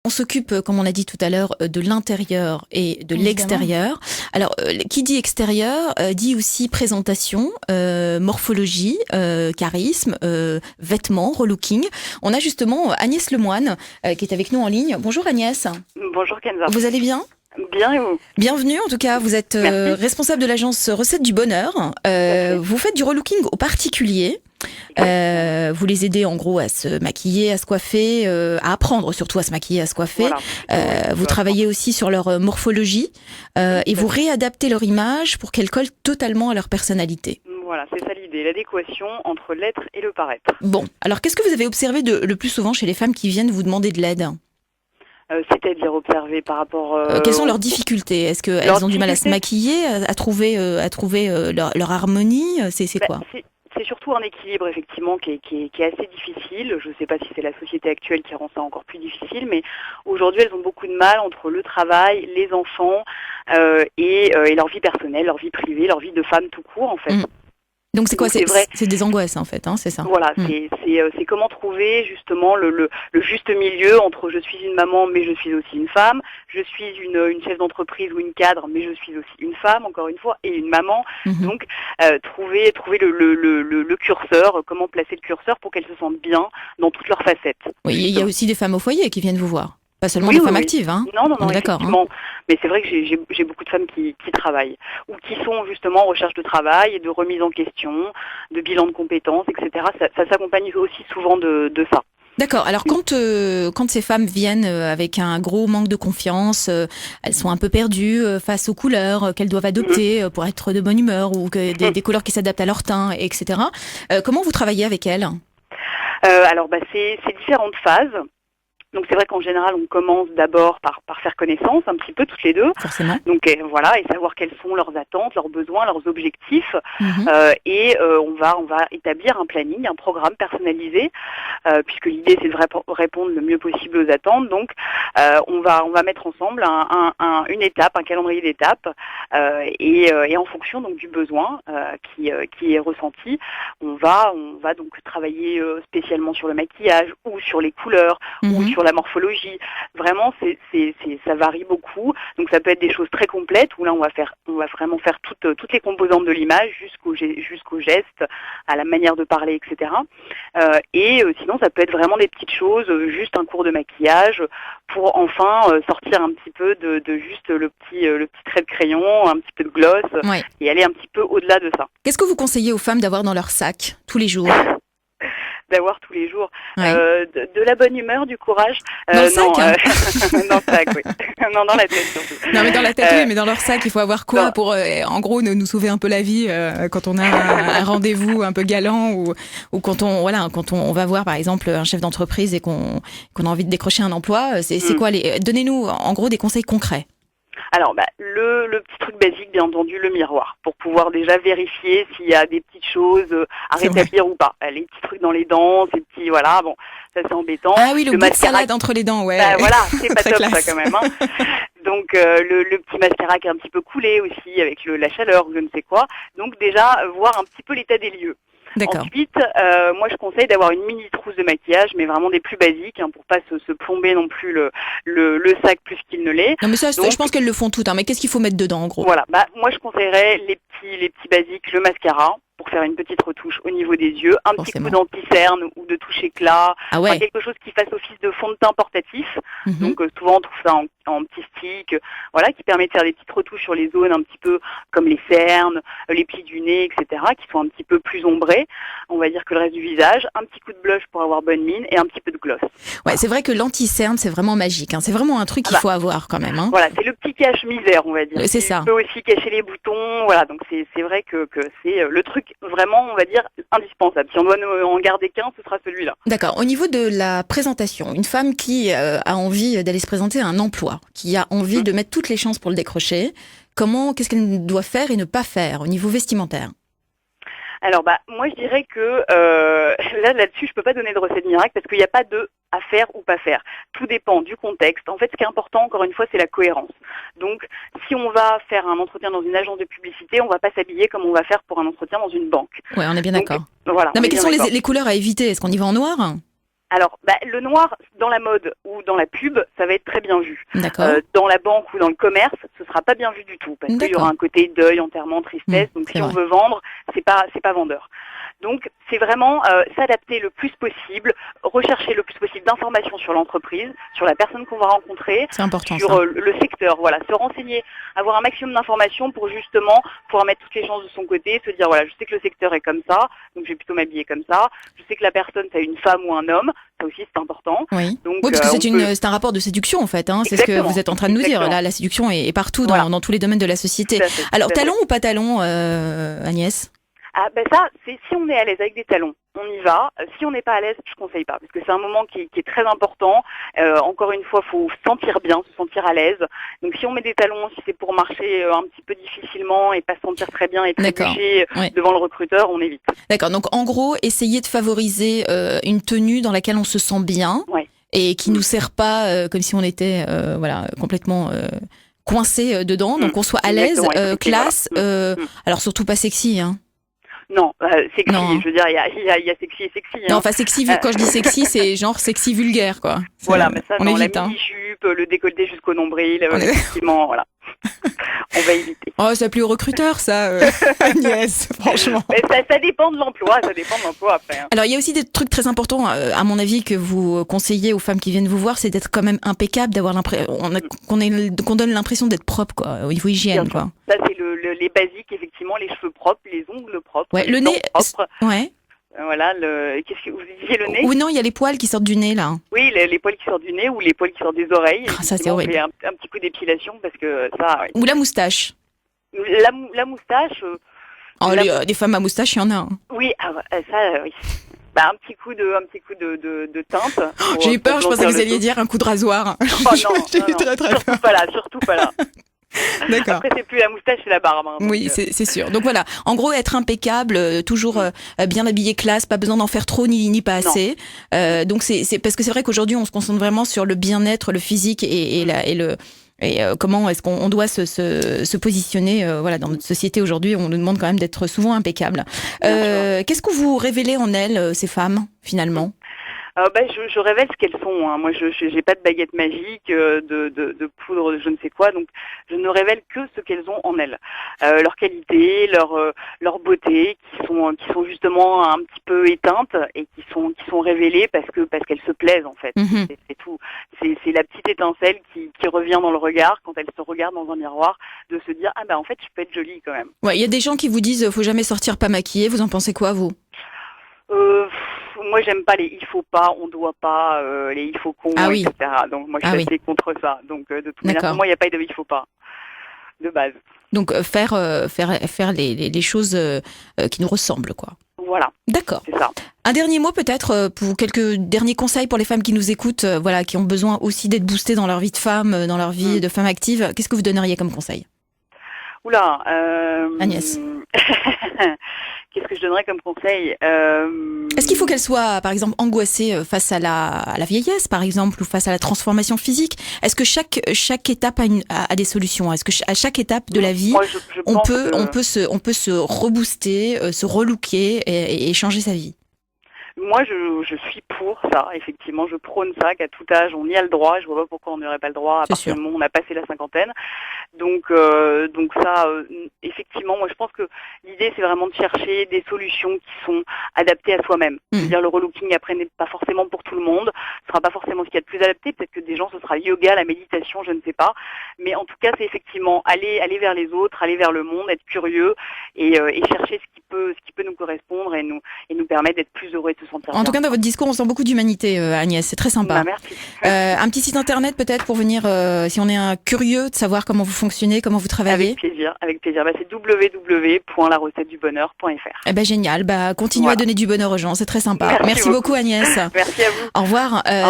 On s'occupe, comme on l'a dit tout à l'heure, de l'intérieur et de l'extérieur. Alors, qui dit extérieur dit aussi présentation, morphologie, charisme, vêtements, relooking. On a justement Agnès Lemoine qui est avec nous en ligne. Bonjour Agnès. Bonjour Kenza. Vous allez bien ? Bien et vous ? Bienvenue en tout cas, vous êtes responsable de l'agence Recettes du Bonheur. Vous faites du relooking aux particuliers. Vous les aidez en gros à se maquiller, à se coiffer, à apprendre surtout à se maquiller, à se coiffer. Voilà, vous travaillez aussi sur leur morphologie et vous réadaptez leur image pour qu'elle colle totalement à leur personnalité. Voilà, c'est ça l'idée, l'adéquation entre l'être et le paraître. Bon, alors qu'est-ce que vous avez observé le plus souvent chez les femmes qui viennent vous demander de l'aide ? C'est-à-dire observer par rapport... Quelles sont leurs difficultés ? Est-ce qu'elles ont du mal à se maquiller, à trouver leur harmonie ? C'est quoi ? C'est surtout un équilibre effectivement qui est assez difficile. Je ne sais pas si c'est la société actuelle qui rend ça encore plus difficile, mais aujourd'hui elles ont beaucoup de mal entre le travail, les enfants et leur vie personnelle, leur vie privée, leur vie de femme tout court en fait. Donc c'est quoi ? C'est des angoisses en fait, hein, c'est ça. Voilà, c'est comment trouver justement le juste milieu entre je suis une maman mais je suis aussi une femme, je suis une chef d'entreprise ou une cadre mais je suis aussi une femme encore une fois et une maman. Donc trouver le curseur, comment placer le curseur pour qu'elles se sentent bien dans toutes leurs facettes. Oui, il y a aussi des femmes au foyer qui viennent vous voir. Pas seulement des femmes actives, hein. Non, d'accord. Effectivement. Mais c'est vrai que j'ai beaucoup de femmes qui travaillent ou qui sont justement en recherche de travail et de remise en question, de bilan de compétences, etc. Ça s'accompagne aussi souvent de ça. D'accord. Alors quand ces femmes viennent avec un gros manque de confiance, elles sont un peu perdues face aux couleurs qu'elles doivent adopter pour être de bonne humeur ou des couleurs qui s'adaptent à leur teint, etc. Comment vous travaillez avec elles ? Alors c'est différentes phases. Donc c'est vrai qu'en général on commence d'abord par faire connaissance un petit peu toutes les deux. Forcément. Donc voilà, et savoir quelles sont leurs attentes, leurs besoins, leurs objectifs. Et on va établir un planning, un programme personnalisé, puisque l'idée c'est de répondre le mieux possible aux attentes. Donc on va mettre ensemble une étape, un calendrier d'étapes, et en fonction donc du besoin qui est ressenti, on va donc travailler spécialement sur le maquillage ou sur les couleurs ou sur la morphologie. Vraiment, ça varie beaucoup. Donc ça peut être des choses très complètes où là on va vraiment faire toutes les composantes de l'image jusqu'au geste, à la manière de parler, etc. Sinon ça peut être vraiment des petites choses, juste un cours de maquillage pour enfin sortir un petit peu de juste le petit trait de crayon, un petit peu de gloss et aller un petit peu au-delà de ça. Qu'est-ce que vous conseillez aux femmes d'avoir dans leur sac tous les jours ? D'avoir tous les jours de la bonne humeur, du courage. Dans le sac, dans le sac, oui. Non, dans la tête surtout. Non, mais dans la tête, oui, mais dans leur sac, il faut avoir quoi pour, en gros, nous sauver un peu la vie quand on a un rendez-vous un peu galant ou quand on va voir, par exemple, un chef d'entreprise et qu'on a envie de décrocher un emploi. C'est quoi donnez-nous, en gros, des conseils concrets. Alors, le petit truc basique, bien entendu, le miroir, pour pouvoir déjà vérifier s'il y a des petites choses à rétablir ou pas. Les petits trucs dans les dents, ces petits, voilà, bon, ça c'est embêtant. Ah oui, le bout de salade entre les dents, ouais. Voilà, c'est pas top ça quand même. Hein. Donc le petit mascara qui est un petit peu coulé aussi avec la chaleur ou je ne sais quoi. Donc déjà, voir un petit peu l'état des lieux. D'accord. Ensuite, moi je conseille d'avoir une mini trousse de maquillage, mais vraiment des plus basiques, pour pas se plomber non plus le sac plus qu'il ne l'est. Non mais ça, donc, je pense qu'elles le font toutes, mais qu'est-ce qu'il faut mettre dedans en gros ? Voilà, moi je conseillerais les petits basiques, le mascara, pour faire une petite retouche au niveau des yeux, un petit coup d'anti-cerne ou de touche éclat, quelque chose qui fasse office de fond de teint portatif. Donc souvent on trouve ça en petits sticks, voilà, qui permet de faire des petites retouches sur les zones un petit peu comme les cernes, les plis du nez, etc., qui sont un petit peu plus ombrés, on va dire, que le reste du visage. Un petit coup de blush pour avoir bonne mine et un petit peu de gloss. Ouais, c'est vrai que l'anti-cerne, c'est vraiment magique. C'est vraiment un truc qu'il faut avoir quand même. Voilà, c'est le petit cache-misère, on va dire. C'est ça. On peut aussi cacher les boutons, voilà, donc c'est vrai que c'est le truc vraiment, on va dire, indispensable. Si on doit en garder qu'un, ce sera celui-là. D'accord. Au niveau de la présentation, une femme qui a envie d'aller se présenter à un emploi, qui a envie de mettre toutes les chances pour le décrocher, qu'est-ce qu'elle doit faire et ne pas faire au niveau vestimentaire ? Alors moi je dirais que là-dessus je peux pas donner de recette miracle parce qu'il n'y a pas de à faire ou pas faire. Tout dépend du contexte. En fait, ce qui est important, encore une fois, c'est la cohérence. Donc, si on va faire un entretien dans une agence de publicité, on va pas s'habiller comme on va faire pour un entretien dans une banque. Ouais, on est bien d'accord. Voilà. Non, mais quelles sont les couleurs à éviter ? Est-ce qu'on y va en noir ? Alors, le noir, dans la mode ou dans la pub, ça va être très bien vu. D'accord. Dans la banque ou dans le commerce, ce sera pas bien vu du tout, parce qu'il y aura un côté deuil, enterrement, tristesse. Donc, si on veut vendre, c'est pas vendeur. Donc, c'est vraiment s'adapter le plus possible, rechercher le plus possible d'informations sur l'entreprise, sur la personne qu'on va rencontrer, c'est important, sur le secteur. Voilà, se renseigner, avoir un maximum d'informations pour justement pouvoir mettre toutes les chances de son côté, se dire voilà, je sais que le secteur est comme ça, donc je vais plutôt m'habiller comme ça. Je sais que la personne, c'est une femme ou un homme, ça aussi c'est important. Oui. Donc, oui, parce que c'est un rapport de séduction en fait. Hein. C'est ce que vous êtes en train de nous dire. Là, la séduction est partout dans tous les domaines de la société. Alors, talons ou pas talons, Agnès? Ah ça, c'est si on est à l'aise avec des talons, on y va. Si on n'est pas à l'aise, je conseille pas, parce que c'est un moment qui est très important. Encore une fois, faut se sentir bien, se sentir à l'aise. Donc si on met des talons, si c'est pour marcher un petit peu difficilement et pas se sentir très bien et trébucher devant le recruteur, on évite. D'accord. Donc en gros, essayer de favoriser une tenue dans laquelle on se sent bien et qui nous sert pas comme si on était complètement coincé dedans. Donc on soit à l'aise, classe. Alors surtout pas sexy, hein. Non, sexy, non. Je veux dire, il y a sexy et sexy. Hein. Non, enfin sexy, quand je dis sexy, c'est genre sexy vulgaire, quoi. Voilà, mais ça, on évite, la mini-jupe, le décolleté jusqu'au nombril, effectivement, voilà. On va éviter. Oh, ça plaît aux recruteurs, ça, Agnès, franchement. Mais ça dépend de l'emploi, après. Hein. Alors, il y a aussi des trucs très importants, à mon avis, que vous conseillez aux femmes qui viennent vous voir, c'est d'être quand même impeccable, d'avoir qu'on donne l'impression d'être propre, quoi, au niveau hygiène, quoi. Ça, c'est les basiques, effectivement, les cheveux propres, les ongles propres, ouais, le nez propres. Ouais. Voilà, qu'est-ce que vous disiez, le nez? Oui, non, il y a les poils qui sortent du nez, là. Oui, les poils qui sortent du nez ou les poils qui sortent des oreilles. Ça, c'est horrible. Un petit coup d'épilation parce que ça... Ou la moustache. La moustache... les femmes à moustache, il y en a. Hein. Oui, ça, oui. Un petit coup de teinte. J'ai eu peur, je pensais que vous alliez dire un coup de rasoir. Oh non, surtout pas là. D'accord. Après, c'est plus la moustache, c'est la barbe. Hein, oui, c'est sûr. Donc voilà, en gros, être impeccable, toujours bien habillé, classe, pas besoin d'en faire trop ni pas assez. Donc c'est parce que c'est vrai qu'aujourd'hui, on se concentre vraiment sur le bien-être, le physique et comment est-ce qu'on doit se positionner dans notre société aujourd'hui. On nous demande quand même d'être souvent impeccable. Qu'est-ce que vous révélez en elles, ces femmes, finalement? Je révèle ce qu'elles sont. Hein. Moi, je n'ai pas de baguette magique, de poudre, de je ne sais quoi. Donc, je ne révèle que ce qu'elles ont en elles. Leur qualité, leur beauté, qui sont justement un petit peu éteintes et qui sont révélées parce qu'elles se plaisent en fait. Mm-hmm. C'est tout. C'est la petite étincelle qui revient dans le regard quand elles se regardent dans un miroir, de se dire en fait je peux être jolie quand même. Ouais, il y a des gens qui vous disent faut jamais sortir pas maquillée. Vous en pensez quoi, vous? Moi, j'aime pas les il faut pas, on doit pas, les il faut qu'on, etc. Donc, moi, je suis assez contre ça. Donc, de toute manière, pour moi, il n'y a pas de il faut pas, de base. Donc, faire les choses qui nous ressemblent, quoi. Voilà. D'accord. C'est ça. Un dernier mot, peut-être, pour quelques derniers conseils pour les femmes qui nous écoutent, qui ont besoin aussi d'être boostées dans leur vie de femme, dans leur vie de femme active. Qu'est-ce que vous donneriez comme conseil? Oula. Agnès. Qu'est-ce que je donnerais comme conseil? Est-ce qu'il faut qu'elle soit, par exemple, angoissée face à la vieillesse, par exemple, ou face à la transformation physique? Est-ce que chaque étape a des solutions? Est-ce que à chaque étape de la vie, on peut se rebooster, se relooker et changer sa vie? Moi, je suis pour ça, effectivement. Je prône ça, qu'à tout âge, on y a le droit. Je vois pas pourquoi on n'y aurait pas le droit à partir du moment où on a passé la cinquantaine. Donc ça, effectivement, moi, je pense que l'idée, c'est vraiment de chercher des solutions qui sont adaptées à soi-même. C'est-à-dire, le relooking, après, n'est pas forcément pour tout le monde. Ce sera pas forcément ce qu'il y a de plus adapté. Peut-être que des gens, ce sera le yoga, la méditation, je ne sais pas. Mais en tout cas, c'est effectivement aller vers les autres, aller vers le monde, être curieux et chercher ce qui peut nous correspondre et nous permettre d'être plus heureux et de se sentir bien. En tout cas, dans votre discours, on sent beaucoup d'humanité, Agnès. C'est très sympa. Merci. Un petit site internet peut-être pour venir, si on est curieux de savoir comment vous fonctionnez, comment vous travaillez. Avec plaisir. C'est www.larecetteduBonheur.fr. Génial. Continuez à donner du bonheur aux gens. C'est très sympa. Merci beaucoup, Agnès. Merci à vous. Au revoir.